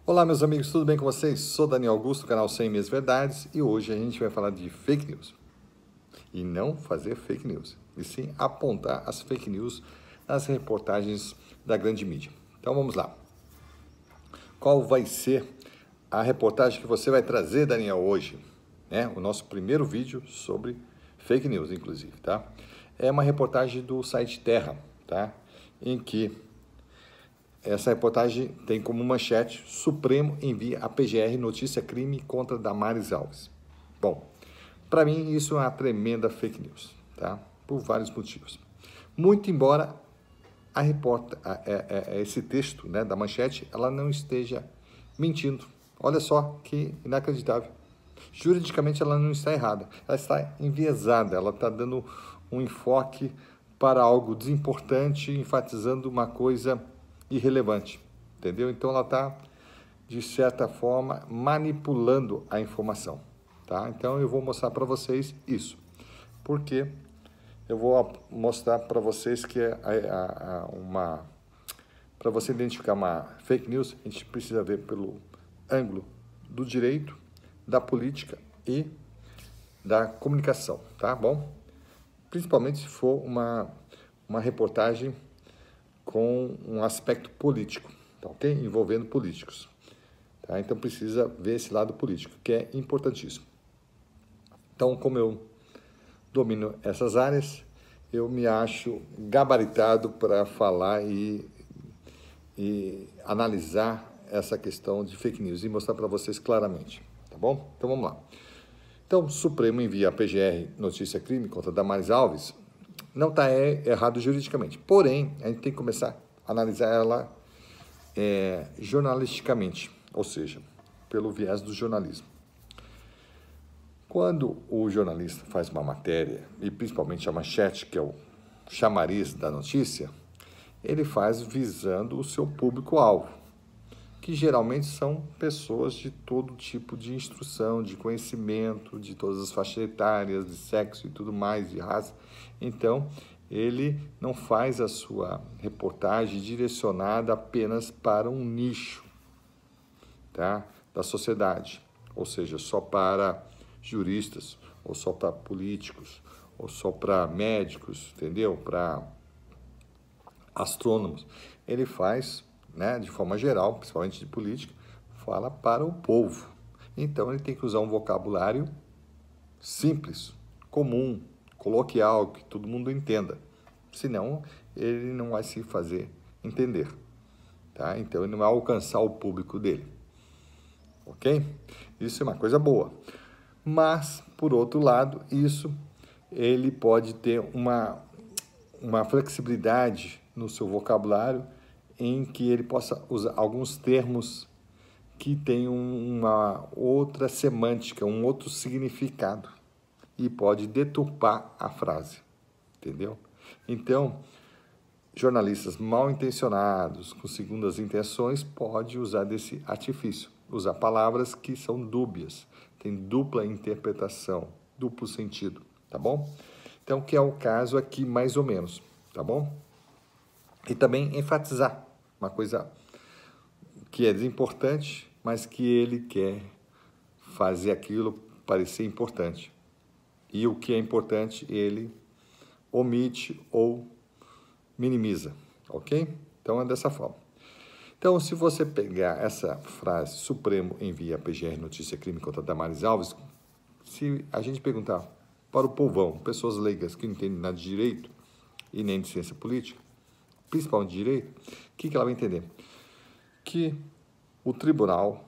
Olá, meus amigos, tudo bem com vocês? Sou Daniel Augusto, do canal 100 Minhas Verdades, e hoje a gente vai falar de fake news. E não fazer fake news, e sim apontar as fake news nas reportagens da grande mídia. Então vamos lá. Qual vai ser a reportagem que você vai trazer, Daniel, hoje? O nosso primeiro vídeo sobre fake news, inclusive, tá? É uma reportagem do site Terra, tá? Em que essa reportagem tem como manchete: Supremo envia a PGR notícia crime contra Damares Alves. Bom, para mim isso é uma tremenda fake news, tá? Por vários motivos. Muito embora esse texto, né, da manchete, ela não esteja mentindo. Olha só que inacreditável. Juridicamente ela não está errada, ela está enviesada, ela está dando um enfoque para algo desimportante, enfatizando uma coisa irrelevante, entendeu? Então ela está, de certa forma, manipulando a informação, tá? Então eu vou mostrar para vocês isso, porque eu vou mostrar para vocês que para você identificar uma fake news, a gente precisa ver pelo ângulo do direito, da política e da comunicação, tá bom? Principalmente se for uma reportagem com um aspecto político, tá ok? Envolvendo políticos, tá? Então precisa ver esse lado político, que é importantíssimo. Então, como eu domino essas áreas, eu me acho gabaritado para falar e analisar essa questão de fake news e mostrar para vocês claramente, tá bom? Então vamos lá. Então, o Supremo envia a PGR notícia crime contra Damares Alves. Não está errado juridicamente, porém, a gente tem que começar a analisar ela jornalisticamente, ou seja, pelo viés do jornalismo. Quando o jornalista faz uma matéria, e principalmente a manchete, que é o chamariz da notícia, ele faz visando o seu público-alvo, que geralmente são pessoas de todo tipo de instrução, de conhecimento, de todas as faixas etárias, de sexo e tudo mais, de raça. Então, ele não faz a sua reportagem direcionada apenas para um nicho, tá, da sociedade, ou seja, só para juristas, ou só para políticos, ou só para médicos, entendeu? Para astrônomos. Ele faz, né, de forma geral, principalmente de política, fala para o povo. Então, ele tem que usar um vocabulário simples, comum, coloquial, que todo mundo entenda. Senão, ele não vai se fazer entender, tá? Então, ele não vai alcançar o público dele, ok? Isso é uma coisa boa. Mas, por outro lado, ele pode ter uma flexibilidade no seu vocabulário em que ele possa usar alguns termos que têm uma outra semântica, um outro significado e pode deturpar a frase, entendeu? Então, jornalistas mal intencionados, com segundas intenções, podem usar desse artifício, usar palavras que são dúbias, tem dupla interpretação, duplo sentido, tá bom? Então, que é o caso aqui, mais ou menos, tá bom? E também enfatizar uma coisa que é desimportante, mas que ele quer fazer aquilo parecer importante. E o que é importante, ele omite ou minimiza, ok? Então, é dessa forma. Então, se você pegar essa frase, Supremo envia a PGR notícia crime contra Damares Alves, se a gente perguntar para o povão, pessoas leigas que não entendem nada de direito e nem de ciência política, principalmente de direito, o que ela vai entender? Que o Tribunal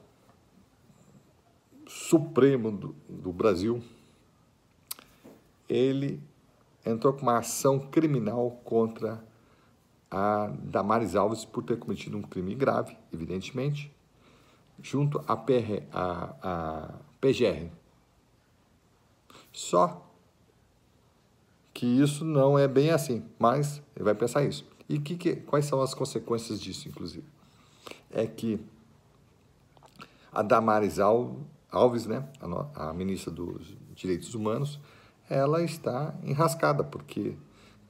Supremo do Brasil, ele entrou com uma ação criminal contra a Damares Alves por ter cometido um crime grave, evidentemente, junto à PGR. Só que isso não é bem assim, mas ele vai pensar isso. E quais são as consequências disso, inclusive? É que a Damares Alves, né, a ministra dos Direitos Humanos, ela está enrascada, porque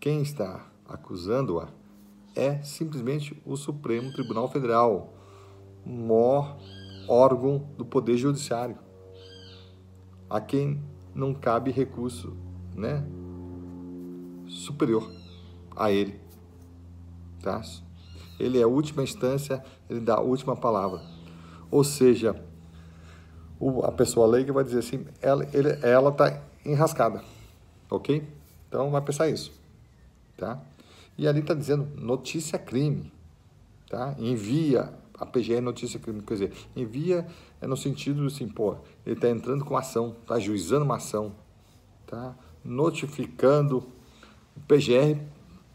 quem está acusando-a é simplesmente o Supremo Tribunal Federal, maior órgão do Poder Judiciário, a quem não cabe recurso, né, superior a ele, tá? Ele é a última instância, ele dá a última palavra. Ou seja, a pessoa leiga vai dizer assim, ela está enrascada, ok? Então vai pensar isso, tá? E ali está dizendo notícia crime, tá? Envia a PGR notícia crime, quer dizer, envia no sentido assim, pô, ele está entrando com ação, está ajuizando uma ação, tá? Notificando o PGR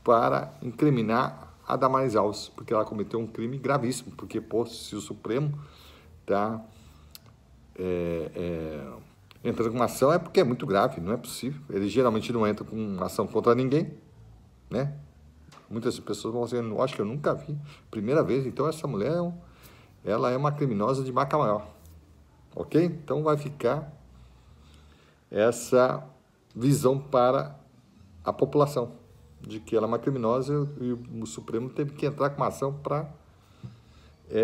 para incriminar a Damares Alves, porque ela cometeu um crime gravíssimo, porque, pô, se o Supremo está entrando com uma ação é porque é muito grave, não é possível. Ele geralmente não entra com uma ação contra ninguém, né? Muitas pessoas vão dizer, acho que eu nunca vi, primeira vez, então essa mulher, ela é uma criminosa de marca maior, ok? Então vai ficar essa visão para a população, de que ela é uma criminosa e o Supremo teve que entrar com uma ação para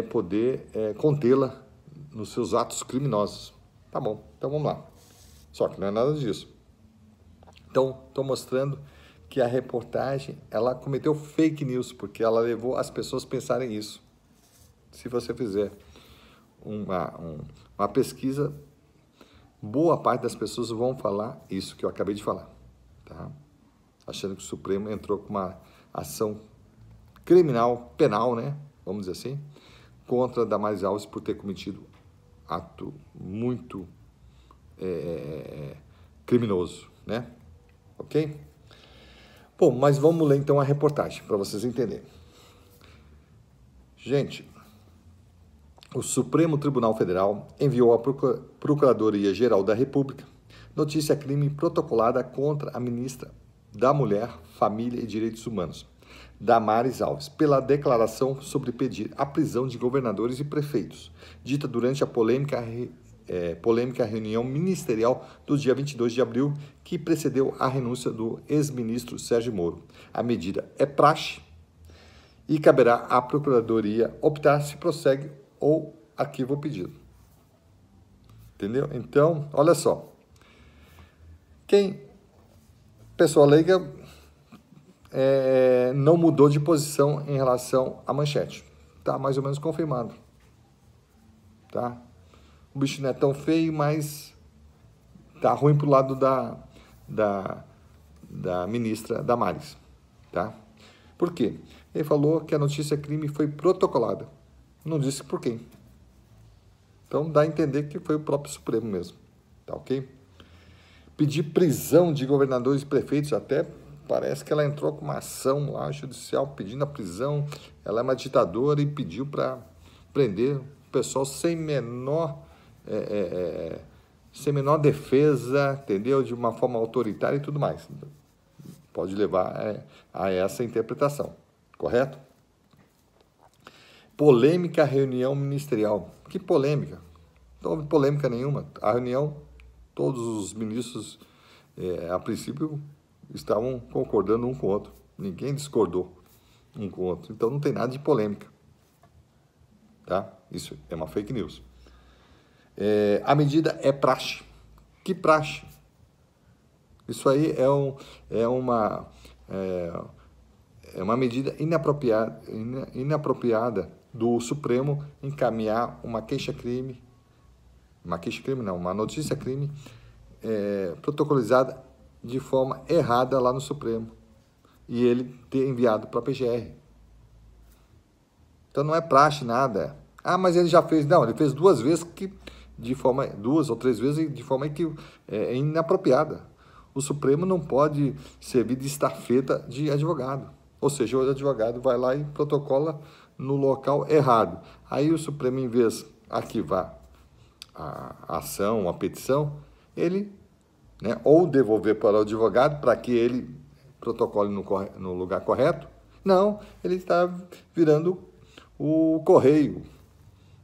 poder contê-la nos seus atos criminosos. Tá bom, então vamos lá. Só que não é nada disso. Então, estou mostrando que a reportagem, ela cometeu fake news, porque ela levou as pessoas a pensarem isso. Se você fizer uma pesquisa, boa parte das pessoas vão falar isso que eu acabei de falar, tá? Achando que o Supremo entrou com uma ação criminal, penal, né? Vamos dizer assim, contra Damares Alves por ter cometido ato muito criminoso, né? Ok? Bom, mas vamos ler então a reportagem para vocês entenderem. Gente, o Supremo Tribunal Federal enviou à Procuradoria-Geral da República notícia crime protocolada contra a ministra da Mulher, Família e Direitos Humanos, Damares Alves, pela declaração sobre pedir a prisão de governadores e prefeitos, dita durante a polêmica reunião ministerial do dia 22 de abril, que precedeu a renúncia do ex-ministro Sérgio Moro. A medida é praxe e caberá à Procuradoria optar se prossegue ou arquiva o pedido. Entendeu? Então, olha só. Pessoa leiga não mudou de posição em relação à manchete. Tá mais ou menos confirmado. Tá? O bicho não é tão feio, mas tá ruim pro lado da ministra Damares, tá? Por quê? Ele falou que a notícia crime foi protocolada. Não disse por quem. Então dá a entender que foi o próprio Supremo mesmo, tá ok? Pedir prisão de governadores e prefeitos, até parece que ela entrou com uma ação lá judicial pedindo a prisão. Ela é uma ditadora e pediu para prender o pessoal sem menor defesa, entendeu? De uma forma autoritária e tudo mais. Pode levar a essa interpretação, correto? Polêmica reunião ministerial. Que polêmica? Não houve polêmica nenhuma. A reunião, todos os ministros, a princípio, estavam concordando um com o outro. Ninguém discordou um com o outro. Então, não tem nada de polêmica. Tá? Isso é uma fake news. A medida é praxe. Que praxe? Isso aí é uma medida inapropriada do Supremo encaminhar uma queixa-crime, uma notícia-crime protocolizada de forma errada lá no Supremo e ele ter enviado para a PGR. Então não é praxe nada. Ah, mas ele já fez. Não, ele fez duas ou três vezes de forma que é inapropriada. O Supremo não pode servir de estafeta de advogado. Ou seja, o advogado vai lá e protocola no local errado. Aí o Supremo, em vez de arquivar a ação, a petição, ele, ou devolver para o advogado para que ele protocole no lugar correto. Não, ele está virando o correio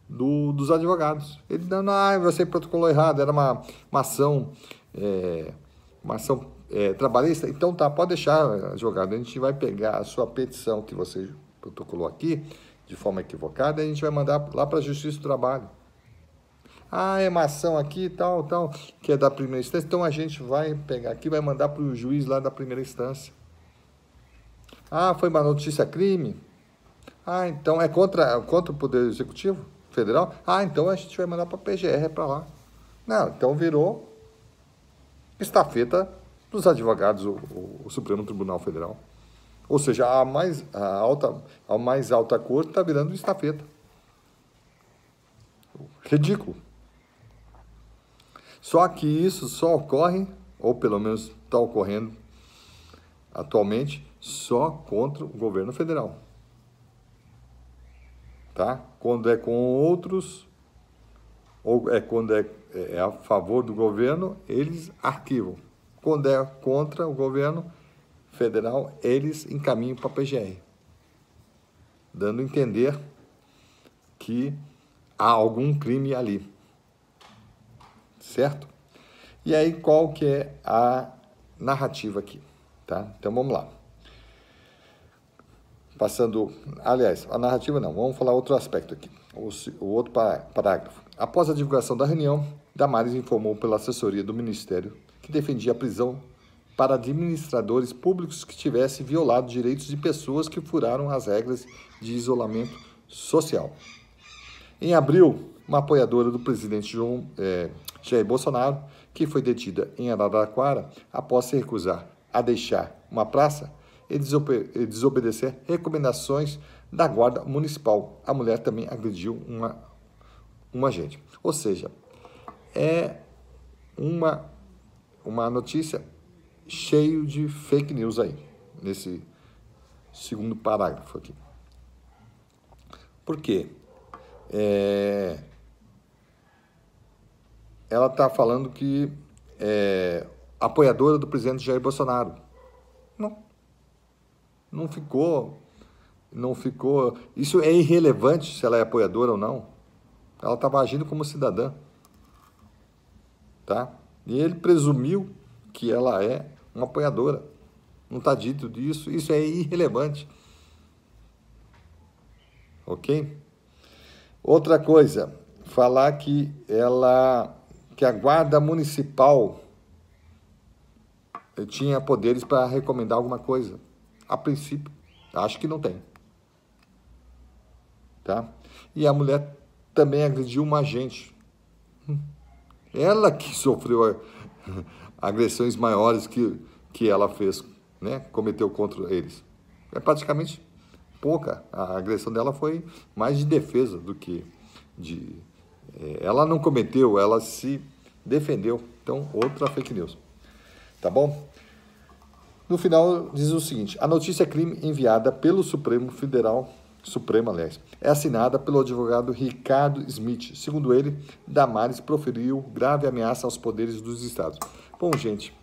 dos advogados. Ele não, você protocolou errado, era uma ação trabalhista. Então tá, pode deixar, advogado, a gente vai pegar a sua petição que você protocolou aqui de forma equivocada e a gente vai mandar lá para a Justiça do Trabalho. Ah, é uma ação aqui, tal, tal, que é da primeira instância, então a gente vai pegar aqui, vai mandar para o juiz lá da primeira instância. Ah, foi uma notícia crime? Ah, então é contra o Poder Executivo Federal? Ah, então a gente vai mandar para a PGR para lá. Não, então virou estafeta dos advogados, o Supremo Tribunal Federal. Ou seja, a mais alta corte está virando estafeta. Ridículo. Só que isso só ocorre, ou pelo menos está ocorrendo atualmente, só contra o governo federal. Tá? Quando é com outros, ou quando é a favor do governo, eles arquivam. Quando é contra o governo federal, eles encaminham para a PGR, dando a entender que há algum crime ali. Certo? E aí, qual que é a narrativa aqui? Tá? Então, vamos lá. Passando, aliás, a narrativa não, vamos falar outro aspecto aqui, o outro parágrafo. Após a divulgação da reunião, Damares informou pela assessoria do Ministério que defendia a prisão para administradores públicos que tivessem violado direitos de pessoas que furaram as regras de isolamento social. Em abril, uma apoiadora do presidente Jair Bolsonaro, que foi detida em Araraquara após se recusar a deixar uma praça e desobedecer recomendações da Guarda Municipal. A mulher também agrediu uma agente. Ou seja, é uma notícia cheio de fake news aí, nesse segundo parágrafo aqui. Por quê? Ela está falando que é apoiadora do presidente Jair Bolsonaro. Não ficou. Isso é irrelevante se ela é apoiadora ou não. Ela estava agindo como cidadã. Tá? E ele presumiu que ela é uma apoiadora. Não está dito disso. Isso é irrelevante. Ok? Outra coisa, falar que a Guarda Municipal tinha poderes para recomendar alguma coisa. A princípio, acho que não tem. Tá? E a mulher também agrediu uma agente. Ela que sofreu agressões maiores que ela fez, né? Cometeu contra eles. É praticamente pouca. A agressão dela foi mais de defesa do que de... ela não cometeu, ela se defendeu. Então, outra fake news. Tá bom? No final, diz o seguinte: a notícia crime enviada pelo Supremo, é assinada pelo advogado Ricardo Smith. Segundo ele, Damares proferiu grave ameaça aos poderes dos estados. Bom, gente,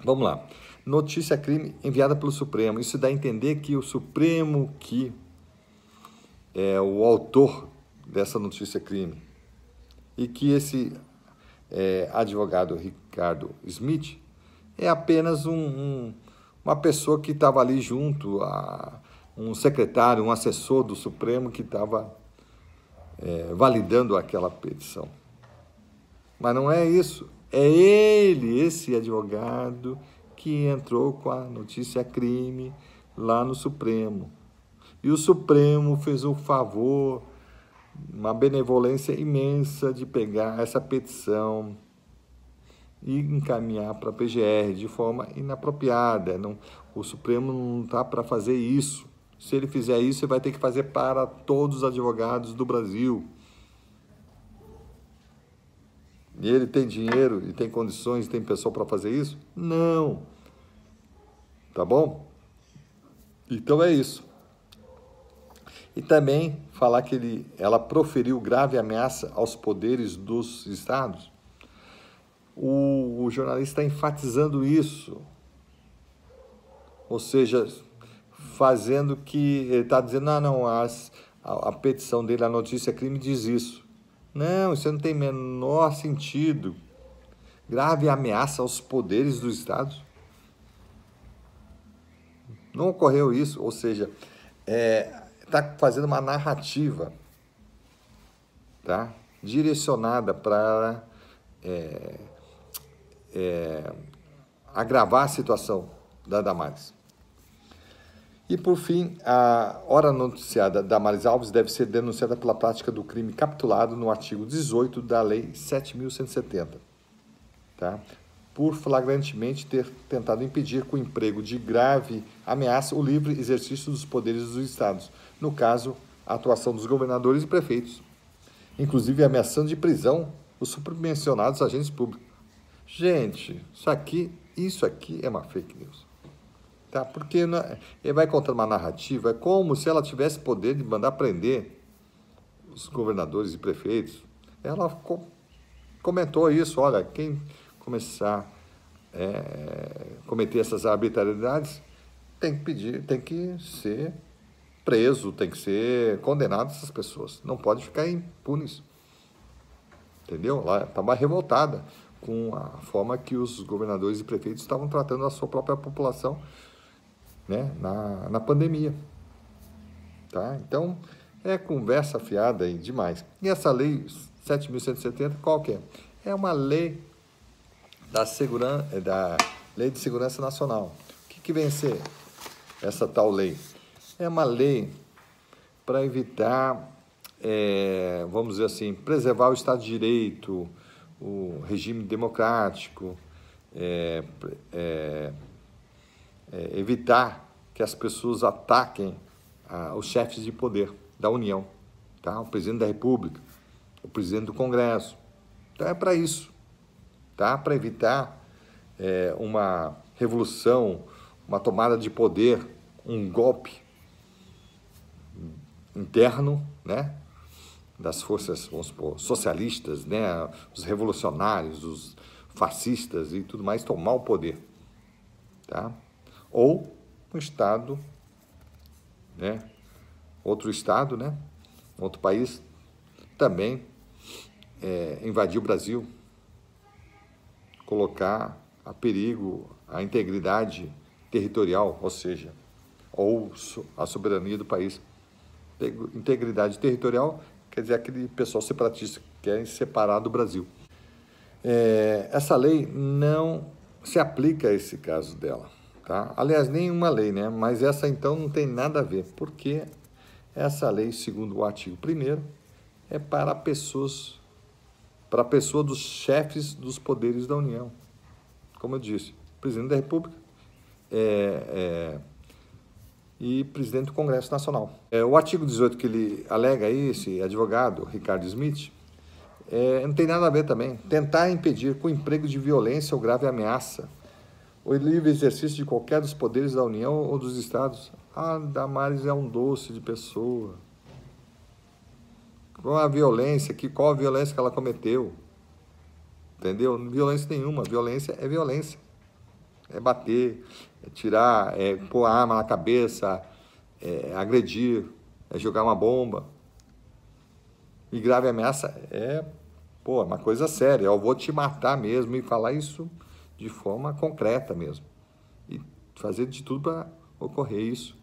vamos lá. Notícia crime enviada pelo Supremo. Isso dá a entender que o Supremo, que é o autor dessa notícia crime, e que esse advogado Ricardo Smith é apenas uma pessoa que estava ali junto a um secretário, um assessor do Supremo que estava validando aquela petição. Mas não é isso. É ele, esse advogado, que entrou com a notícia crime lá no Supremo. E o Supremo fez um favor, uma benevolência imensa de pegar essa petição e encaminhar para a PGR de forma inapropriada. O Supremo não está para fazer isso. Se ele fizer isso, ele vai ter que fazer para todos os advogados do Brasil. E ele tem dinheiro e tem condições, tem pessoal para fazer isso? Não. Tá bom? Então é isso. E também falar que ela proferiu grave ameaça aos poderes dos estados. O jornalista está enfatizando isso. Ou seja, fazendo que ele está dizendo, a petição dele, a notícia crime diz isso. Não, isso não tem menor sentido. Grave ameaça aos poderes dos estados. Não ocorreu isso, ou seja, está fazendo uma narrativa, tá? direcionada para agravar a situação da Damares. E, por fim, a hora noticiada Damares Alves deve ser denunciada pela prática do crime capitulado no artigo 18 da Lei 7.170, tá? Por flagrantemente ter tentado impedir com o emprego de grave ameaça o livre exercício dos poderes dos estados, no caso, a atuação dos governadores e prefeitos, inclusive ameaçando de prisão os supermencionados agentes públicos. Gente, isso aqui é uma fake news. Tá? Porque ele vai contar uma narrativa, é como se ela tivesse poder de mandar prender os governadores e prefeitos. Ela comentou isso, olha, quem começar a cometer essas arbitrariedades tem que ser preso, tem que ser condenado essas pessoas. Não pode ficar impunes. Entendeu? Ela estava revoltada com a forma que os governadores e prefeitos estavam tratando a sua própria população, né, na pandemia. Tá? Então, é conversa fiada aí demais. E essa lei 7.170, qual que é? É uma lei da Lei de Segurança Nacional. O que vem a ser essa tal lei? É uma lei para evitar, vamos dizer assim, preservar o Estado de Direito, o regime democrático, evitar que as pessoas ataquem os chefes de poder da União, tá? O presidente da República, o presidente do Congresso. Então é para isso, tá? Para evitar uma revolução, uma tomada de poder, um golpe interno, né, das forças, vamos supor, socialistas, né, os revolucionários, os fascistas e tudo mais, tomar o poder, tá? Ou um Estado, né, outro Estado, né, outro país, também invadir o Brasil, colocar a perigo a integridade territorial, ou seja, ou a soberania do país. Integridade territorial quer dizer aquele pessoal separatista que quer separar do Brasil. Essa lei não se aplica a esse caso dela, tá? Aliás, nenhuma lei, né? Mas essa então não tem nada a ver, porque essa lei, segundo o artigo 1º, é para a pessoa dos chefes dos poderes da União. Como eu disse, presidente da República e presidente do Congresso Nacional. O artigo 18 que ele alega aí, esse advogado, Ricardo Smith, não tem nada a ver também. Tentar impedir com emprego de violência ou grave ameaça o livre exercício de qualquer dos poderes da União ou dos Estados. A Damares é um doce de pessoa. Qual a violência que ela cometeu? Entendeu? Violência nenhuma. Violência é violência. É bater, é tirar, pôr a arma na cabeça, agredir, jogar uma bomba. E grave ameaça é uma coisa séria. Eu vou te matar mesmo e falar isso de forma concreta mesmo. E fazer de tudo para ocorrer isso.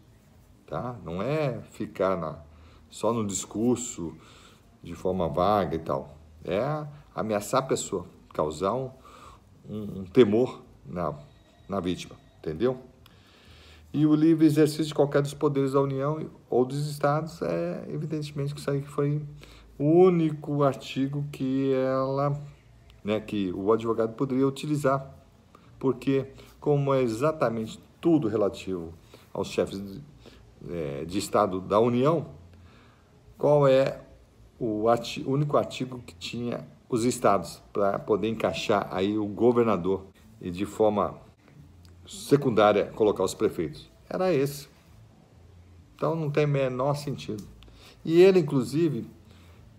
Tá? Não é ficar só no discurso de forma vaga e tal. É ameaçar a pessoa, causar um temor na vítima, entendeu? E o livre exercício de qualquer dos poderes da União ou dos Estados evidentemente que isso aí foi o único artigo que que o advogado poderia utilizar, porque como é exatamente tudo relativo aos chefes de Estado da União, qual é o único artigo que tinha os estados para poder encaixar aí o governador e de forma secundária colocar os prefeitos? Era esse. Então não tem menor sentido. E ele, inclusive,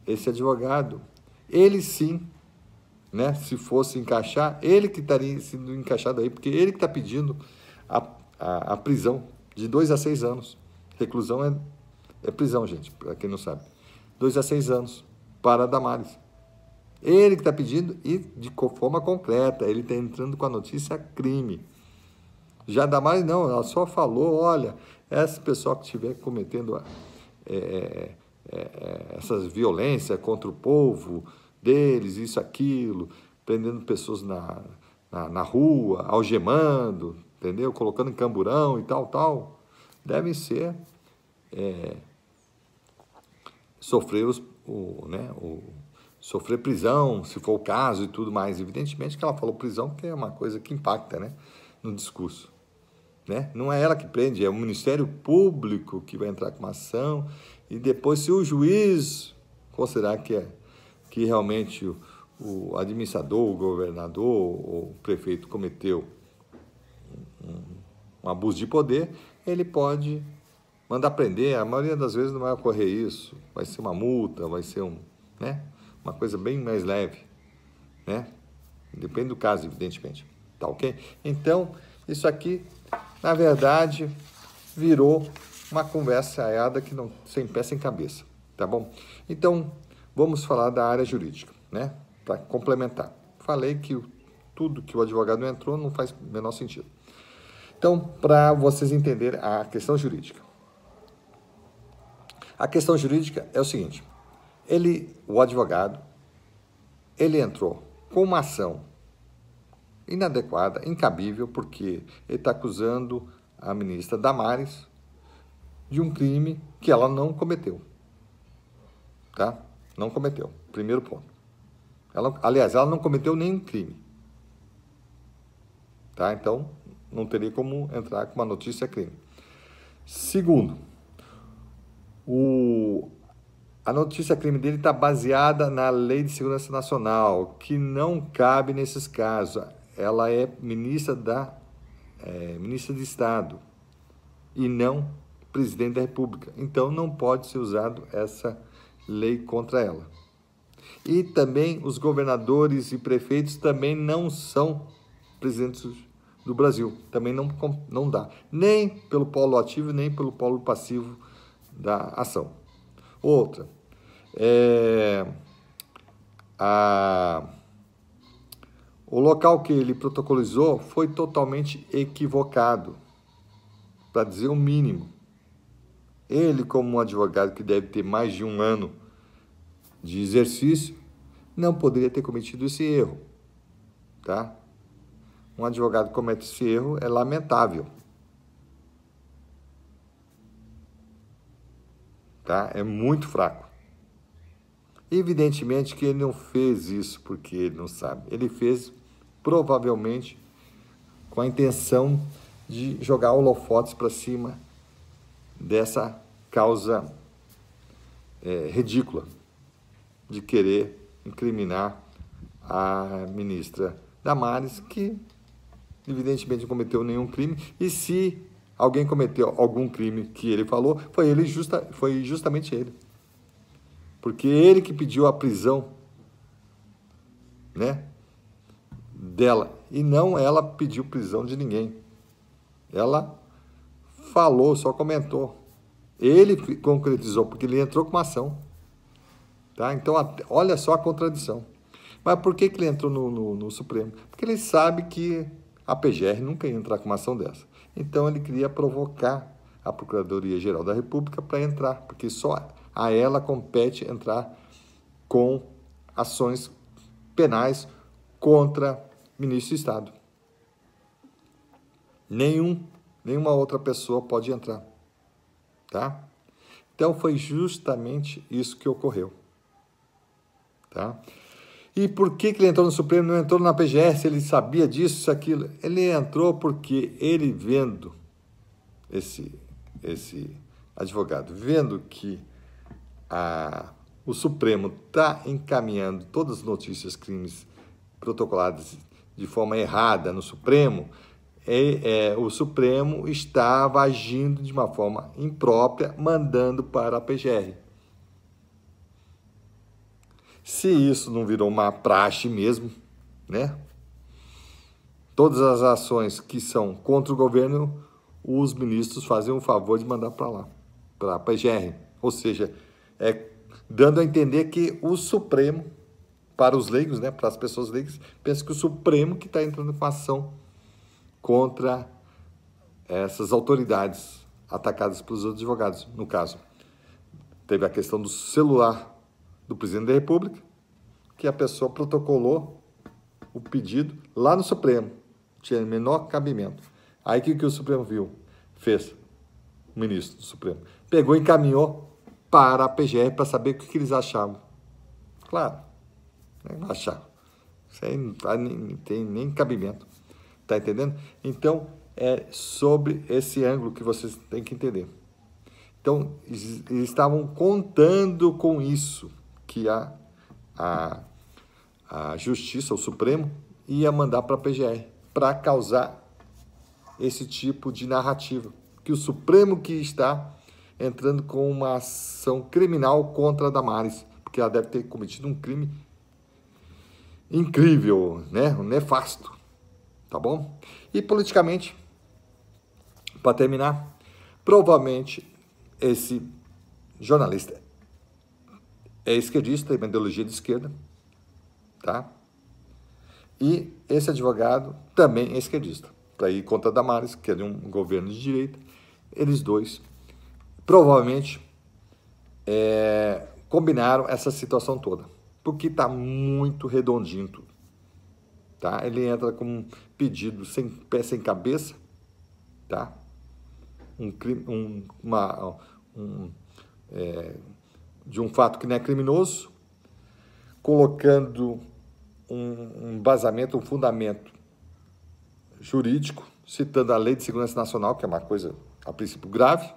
esse advogado, ele sim, né, se fosse encaixar, ele que estaria sendo encaixado aí, porque ele que está pedindo a prisão de 2 a 6 anos. Reclusão é prisão, gente, para quem não sabe. 2 a 6 anos para Damares. Ele que está pedindo e de forma concreta, ele está entrando com a notícia crime. Já Damares não, ela só falou, olha, esse pessoal que estiver cometendo essas violências contra o povo deles, isso, aquilo, prendendo pessoas na rua, algemando, entendeu? Colocando em camburão e tal, devem ser sofrer sofrer prisão, se for o caso e tudo mais. Evidentemente que ela falou prisão porque é uma coisa que impacta, né, no discurso. Né? Não é ela que prende, é o Ministério Público que vai entrar com uma ação e depois, se o juiz considerar que realmente o administrador, o governador ou o prefeito cometeu um abuso de poder, ele pode mandar prender. A maioria das vezes não vai ocorrer isso, vai ser uma multa, vai ser uma coisa bem mais leve, né? Depende do caso, evidentemente, tá ok? Então, isso aqui, na verdade, virou uma conversa aiada que não sem pé, sem cabeça, tá bom? Então, vamos falar da área jurídica, né? Para complementar. Falei que tudo que o advogado entrou não faz o menor sentido. Então, para vocês entenderem a questão jurídica. A questão jurídica é o seguinte: o advogado, ele entrou com uma ação inadequada, incabível, porque ele está acusando a ministra Damares de um crime que ela não cometeu, tá? Não cometeu, primeiro ponto. Aliás, ela não cometeu nenhum crime, tá? Então, não teria como entrar com uma notícia crime. Segundo, a notícia crime dele está baseada na Lei de Segurança Nacional, que não cabe nesses casos. Ela é ministra de Estado e não presidente da República. Então, não pode ser usado essa lei contra ela. E também os governadores e prefeitos também não são presidentes do Brasil. Também não dá. Nem pelo polo ativo, nem pelo polo passivo da ação. Outra, o local que ele protocolizou foi totalmente equivocado, para dizer o mínimo. Ele, como um advogado que deve ter mais de 1 ano de exercício, não poderia ter cometido esse erro, tá? Um advogado que comete esse erro é lamentável, tá? É muito fraco. Evidentemente que ele não fez isso porque ele não sabe. Ele fez, provavelmente, com a intenção de jogar holofotes para cima dessa causa ridícula de querer incriminar a ministra Damares, que evidentemente não cometeu nenhum crime. E se alguém cometeu algum crime que ele falou, foi justamente ele. Porque ele que pediu a prisão, né, dela, e não ela pediu prisão de ninguém. Ela falou, só comentou. Ele concretizou, porque ele entrou com uma ação. Tá? Então, olha só a contradição. Mas por que ele entrou no Supremo? Porque ele sabe que a PGR nunca ia entrar com uma ação dessa. Então, ele queria provocar a Procuradoria-Geral da República para entrar, porque só a ela compete entrar com ações penais contra ministro de Estado. Nenhuma outra pessoa pode entrar, tá? Então, foi justamente isso que ocorreu, tá? E por que ele entrou no Supremo, não entrou na PGR, se ele sabia disso, isso, aquilo? Ele entrou porque ele, vendo esse advogado, vendo que o Supremo está encaminhando todas as notícias, crimes protocolados de forma errada no Supremo, o Supremo estava agindo de uma forma imprópria, mandando para a PGR. Se isso não virou uma praxe mesmo, né? Todas as ações que são contra o governo, os ministros fazem o favor de mandar para lá, para a PGR. Ou seja, dando a entender que o Supremo, para os leigos, né, para as pessoas leigas, pensa que o Supremo que está entrando com ação contra essas autoridades atacadas pelos advogados, no caso Teve a questão do celular do presidente da República, que a pessoa protocolou o pedido lá no Supremo. Tinha menor cabimento. Aí o que o Supremo fez? O ministro do Supremo pegou e encaminhou para a PGR para saber o que eles achavam. Claro, não achavam. Isso aí não tem nem cabimento. Tá entendendo? Então, é sobre esse ângulo que vocês têm que entender. Então, eles estavam contando com isso, que a Justiça, o Supremo, ia mandar para a PGR, para causar esse tipo de narrativa. Que o Supremo que está entrando com uma ação criminal contra a Damares, porque ela deve ter cometido um crime incrível, né? Um nefasto, tá bom? E politicamente, para terminar, provavelmente esse jornalista é esquerdista, tem uma ideologia de esquerda, tá? E esse advogado também é esquerdista, para ir contra a Damares, que é de um governo de direita. Eles dois provavelmente combinaram essa situação toda, porque está muito redondinho tudo. Tá? Ele entra com um pedido sem pé, sem cabeça, tá? De um fato que não é criminoso, colocando um embasamento, um fundamento jurídico, citando a Lei de Segurança Nacional, que é uma coisa, a princípio, grave,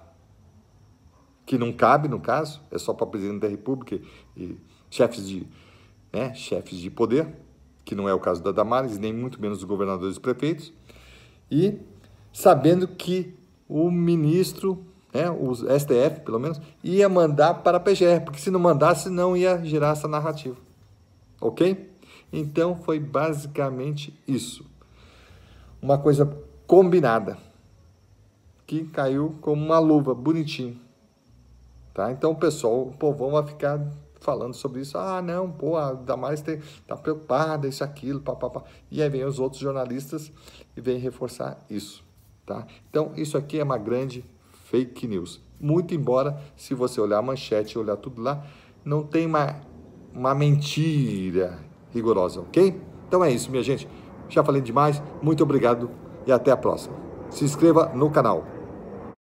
que não cabe, no caso, é só para o presidente da República e chefes de poder, que não é o caso da Damares, nem muito menos dos governadores e prefeitos, e sabendo que o ministro, o STF, pelo menos, ia mandar para a PGR, porque se não mandasse, não ia gerar essa narrativa. Ok? Então, foi basicamente isso. Uma coisa combinada, que caiu como uma luva, bonitinho. Tá? Então, o povão vai ficar falando sobre isso. Ah, não, pô, a Damares tá preocupada, isso, aquilo, papapá. E aí vem os outros jornalistas e vem reforçar isso. Tá? Então, isso aqui é uma grande fake news. Muito embora, se você olhar a manchete, olhar tudo lá, não tem uma mentira rigorosa, ok? Então é isso, minha gente. Já falei demais. Muito obrigado e até a próxima. Se inscreva no canal.